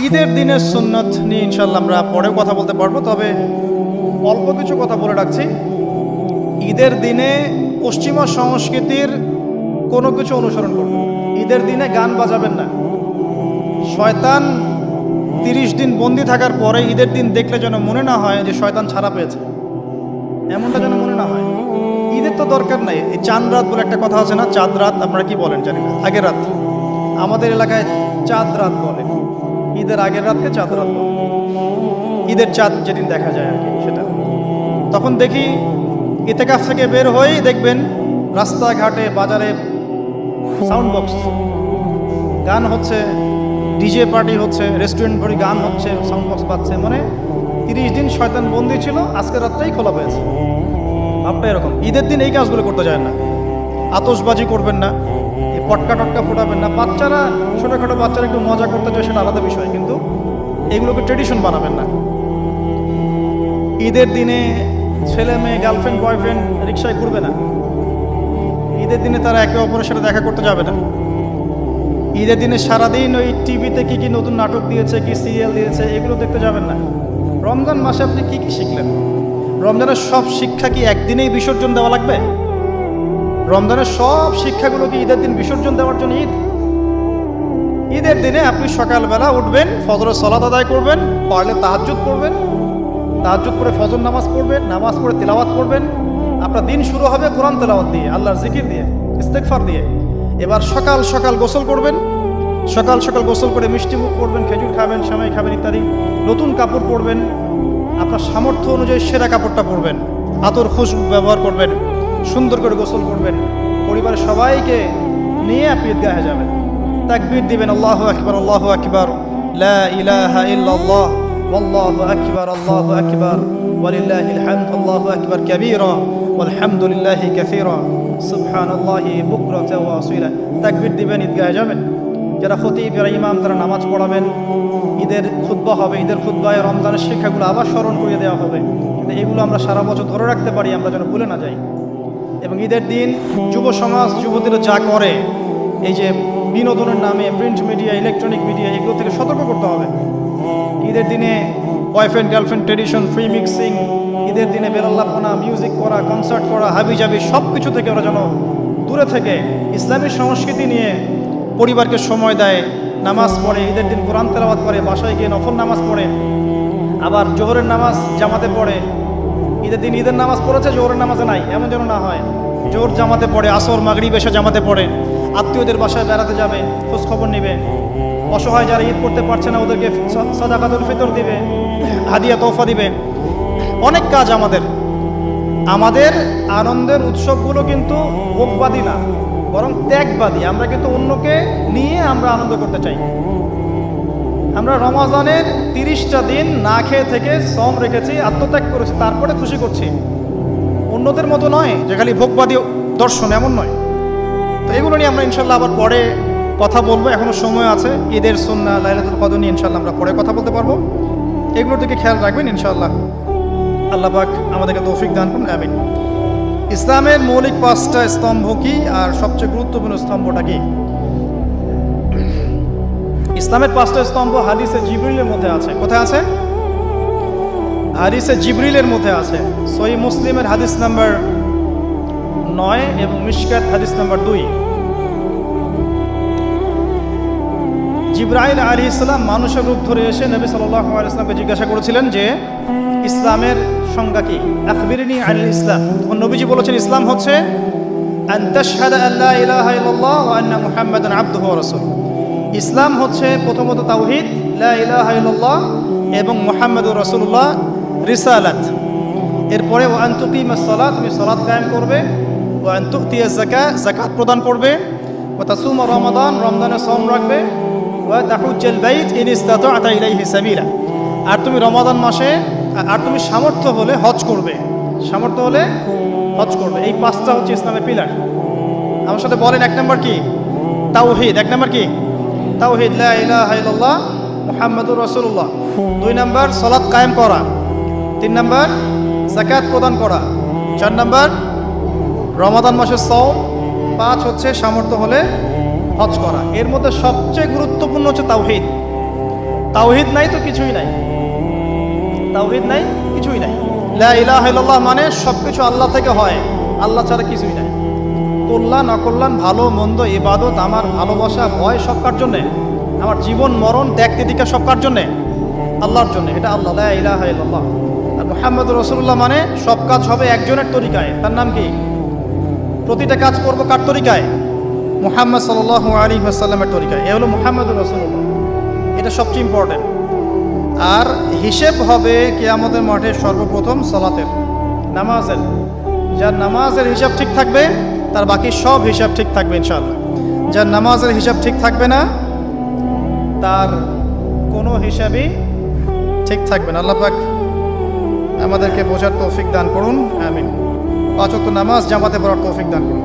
ঈদের দিনের সুন্নত নিয়ে ইনশাল্লাহ আমরা পরেও কথা বলতে পারবো, তবে অল্প কিছু কথা বলে রাখছি। ঈদের দিনে পশ্চিমা সংস্কৃতির কোনো কিছু অনুসরণ করবেন না। ঈদের দিনে গান বাজাবেন না। শয়তান 30 দিন বন্দি থাকার পরে ঈদের দিন দেখলে যেন মনে না হয় যে শয়তান ছাড়া পেয়েছে, এমনটা যেন মনে না হয়। ঈদের তো দরকার নাই। এই চাঁদ রাত বলে একটা কথা আছে না, চাঁদ রাত আপনারা কি বলেন জানি না, আগের রাত। আমাদের এলাকায় চাঁদ রাত বলে, ঈদের আগের রাতকে চাঁদ রাত বলে। ঈদের চাঁদ যেদিন দেখা যায় আর কি, সেটা। তখন দেখি ইতেকাফ থেকে বের হয়েই দেখবেন রাস্তাঘাটে বাজারে সাউন্ড বক্স, গান হচ্ছে, ডিজে পার্টি হচ্ছে, রেস্টুরেন্ট ভরি গান হচ্ছে, সাউন্ড বক্স বাজছে। মানে 30 দিন শয়তান বন্দি ছিল, আজকের রাতটাই খোলা হয়েছে। ভাবটা এরকম। ঈদের দিন এই কাজগুলো করতে যায় না। আতশবাজি করবেন না, এই পটকা টটকা ফোটাবেন না। বাচ্চারা, ছোটোখাটো বাচ্চারা একটু মজা করতে চায়, সেটা আলাদা বিষয়, কিন্তু এগুলোকে ট্রেডিশন বানাবেন না। ঈদের দিনে ছেলে মেয়ে, গার্লফ্রেন্ড বয়ফ্রেন্ড রিক্সায় ঘুরবে না। ঈদের দিনে তারা একে অপরের সাথে দেখা করতে যাবে না। ঈদের দিনে সারাদিন ওই টিভিতে কি কি নতুন নাটক দিয়েছে, কি সিরিয়াল দিয়েছে, এগুলো দেখতে যাবেন না। রমজান মাসে আপনি কি কি শিখলেন? রমজানের সব শিক্ষা কি একদিনেই বিসর্জন দেওয়া লাগবে? রমজানের সব শিক্ষাগুলো কি ঈদের দিন বিসর্জন দেওয়ার জন্য ঈদ? ঈদের দিনে আপনি সকালবেলা উঠবেন, ফজরের সালাত আদায় করবেন, পারলে তাহাজ্জুদ করবেন, তাহাজ্জুদ করে ফজর নামাজ পড়বেন, নামাজ পড়ে তিলাওয়াত করবেন। আপনার দিন শুরু হবে কোরআন তেলাওয়াত দিয়ে, আল্লাহর জিকির দিয়ে, ইস্তেগফার দিয়ে। এবার সকাল সকাল গোসল করবেন, সকাল সকাল গোসল করে মিষ্টি মুখ করবেন, খেজুর খাবেন, সেমাই খাবেন ইত্যাদি। নতুন কাপড় পরবেন, আপনার সামর্থ্য অনুযায়ী সেরা কাপড়টা পরবেন, আতর খুশবু ব্যবহার করবেন, সুন্দর করে গোসল করবেন, পরিবারের সবাইকে নিয়ে আপনি ঈদগাহে যাবেন, তাকবীর দিবেন, আল্লাহু আকবার, আল্লাহু আকবার, লা ইলাহা ইল্লাল্লাহ, ওয়াল্লাহু আকবার, আল্লাহু আকবার, ওয়ালিল্লাহিল হামদ, আল্লাহু আকবার কাবীরা, ওয়ালহামদুলিল্লাহি কাসীরা, সুবহানাল্লাহি বুকরাতাও ওয়া আসীলা। তাকবীর দিবেন, ঈদগাহে যাবেন। যারা খতিব, যারা ইমাম, তারা নামাজ পড়াবেন, ঈদের খুতবা হবে, ঈদের খুতবায় রমজানের শিক্ষাগুলো আবার স্মরণ করিয়ে দেওয়া হবে। কিন্তু এগুলো আমরা সারা বছর ধরে রাখতে পারি, আমরা যেন ভুলে না যাই। এবং ঈদের দিন যুব সমাজ, যুবতীরা যা করে, এই যে বিনোদনের নামে প্রিন্ট মিডিয়া, ইলেকট্রনিক মিডিয়া, এগুলো থেকে সতর্ক করতে হবে। ঈদের দিনে boyfriend girlfriend tradition, free mixing, ঈদের দিনে বেলাল্লাপনা, মিউজিক করা, কনসার্ট করা, হাবিজাবি, সব কিছু থেকে ওরা যেন দূরে থেকে ইসলামী সংস্কৃতি নিয়ে পরিবারকে সময় দেয়, নামাজ পড়ে, ঈদের দিন কোরআন তেলাওয়াত করে, বাসায় গিয়ে নফল নামাজ পড়ে, আবার জোহরের নামাজ জামাতে পড়ে। ঈদের দিন ঈদের নামাজ পড়েছে, জোহরের নামাজে নাই, এমন যেন না হয়। জোহর জামাতে পড়ে, আসর মাগরিব এশা জামাতে পড়ে, আত্মীয়দের বাসায় বেড়াতে যাবে, খোঁজ খবর নেবে। অসহায় যারা ঈদ করতে পারছে না, ওদেরকে সাদাকাতুল ফিতর দিবে, হাদিয়া তোহফা দিবে। অনেক কাজ আমাদের। আমাদের আনন্দের উৎসবগুলো কিন্তু ভোগবাদী না, বরং ত্যাগবাদী। আমরা কিন্তু অন্যকে নিয়ে আমরা আনন্দ করতে চাই। আমরা রমাজানের 30টা দিন না খেয়ে থেকে শ্রম রেখেছি, আত্মত্যাগ করেছি, তারপরে খুশি করছি। অন্যদের মতো নয় যে খালি ভোগবাদী দর্শন, এমন নয়। তো এগুলো নিয়ে আমরা ইনশাল্লাহ আবার পরে কথা বলবো, এখনো সময় আছে। ঈদের সুন্নাহ, লাইলাতুল কদর নিয়ে ইনশাল্লাহ আমরা পরে কথা বলতে পারবো। এগুলোর দিকে খেয়াল রাখবেন ইনশাল্লাহ। আল্লাহ পাক আমাদেরকে তৌফিক দান করুন, আমিন। ইসলামের মৌলিক 5টা স্তম্ভ কি, আর সবচেয়ে গুরুত্বপূর্ণ স্তম্ভটা কি? ইসলামের 5টা স্তম্ভ হাদিসে জিবরিলের মধ্যে আছে। কোথায় আছে? হাদিসে জিবরিলের মধ্যে আছে। সহিহ মুসলিমের হাদিস নাম্বার 9 এবং মিশকাত হাদিস নাম্বার 2। জিবরাইল আলাইহিস সালাম মানুষের রূপ ধরে এসে নবী সাল্লাল্লাহু আলাইহি ওয়াসাল্লামকে জিজ্ঞাসা করেছিলেন যে ইসলামের সংজ্ঞা কি, আখবিরনি আনিল ইসলাম। তখন নবীজি বলেছেন, ইসলাম হচ্ছে আন তাশহাদা আল্লা ইলাহা ইল্লাল্লাহ ওয়া আন্না মুহাম্মাদান আবদুহু ওয়া রাসূলুহু। ইসলাম হচ্ছে প্রথমত তাওহীদ, লা ইলাহা ইল্লাল্লাহ, এবং মুহাম্মাদুর রাসূলুল্লাহ, রিসালাত। এরপরে ওয়া আন তুকিমাস সালাত, তুমি সালাত কায়েম করবে, ওয়া আন তুতিয়াজ যাকাত, যাকাত প্রদান করবে, ওয়া তাসুমা রমাদান, রমজানের সওম রাখবে, ওয়া তাহুজ্জাল বাইত ইন ইসতাতা'তা ইলাইহি সাবিলা, আর তুমি রমাদান মাসে, আর তুমি সামর্থ্য হলে হজ করবে, সামর্থ্য হলে হজ করবে। এই 5টা হচ্ছে ইসলামের পিলার। আমার সাথে বলেন, 1 নম্বর কি? তাওহীদ। 1 নম্বর কি? তাওহীদ, লা ইলাহা ইল্লাল্লাহ মুহাম্মাদুর রাসূলুল্লাহ। 2 নম্বর সালাত কায়েম করা। 3 নম্বর যাকাত প্রদান করা। 4 নম্বর রমাদান মাসের সওম। 5 হচ্ছে সামর্থ্য হলে হজ করা। এর মধ্যে সবচেয়ে গুরুত্বপূর্ণ হচ্ছে তাওহীদ। তাওহীদ নাই তো কিছুই নাই, তাওহীদ নাই কিছুই নাই। লা ইলাহা ইল্লাল্লাহ মানে সব কিছু আল্লাহ থেকে হয়, আল্লাহ ছাড়া কিছুই নাই। কল্যাণ অকল্যাণ, ভালো মন্দ, ইবাদত, আমার ভালোবাসা, ভয় সব কার জন্যে? আমার জীবন মরণ, ত্যাগ তিতিক্ষা সব কার জন্যে? আল্লাহর জন্য। এটা আল্লাহ, লা ইলাহা ইল্লাল্লাহ। আর মুহাম্মদুর রাসূলুল্লাহ মানে সব কাজ হবে একজনের তরিকায়। তার নাম কি? প্রতিটা কাজ করব কার তরিকায়? মুহাম্মদ সাল্লাল্লাহু আলাইহি ওয়াসাল্লামের তরিকায়। এ হলো মুহাম্মদুর রাসূলুল্লাহ। এটা সবচেয়ে ইম্পর্টেন্ট। আর হিসেব হবে কিয়ামতের মাঠে সর্বপ্রথম সালাতের, নামাজের। যার নামাজের হিসাব ঠিক থাকবে তার বাকি সব হিসাব ঠিক থাকবে ইনশাআল্লাহ। যার নামাজের হিসাব ঠিক থাকবে না তার কোনো হিসাবই ঠিক থাকবে না। আল্লাহ পাক আমাদেরকে বোঝার তৌফিক দান করুন, আমিন। 5 ওয়াক্ত নামাজ জামাতে পড়ার তৌফিক দান করুন।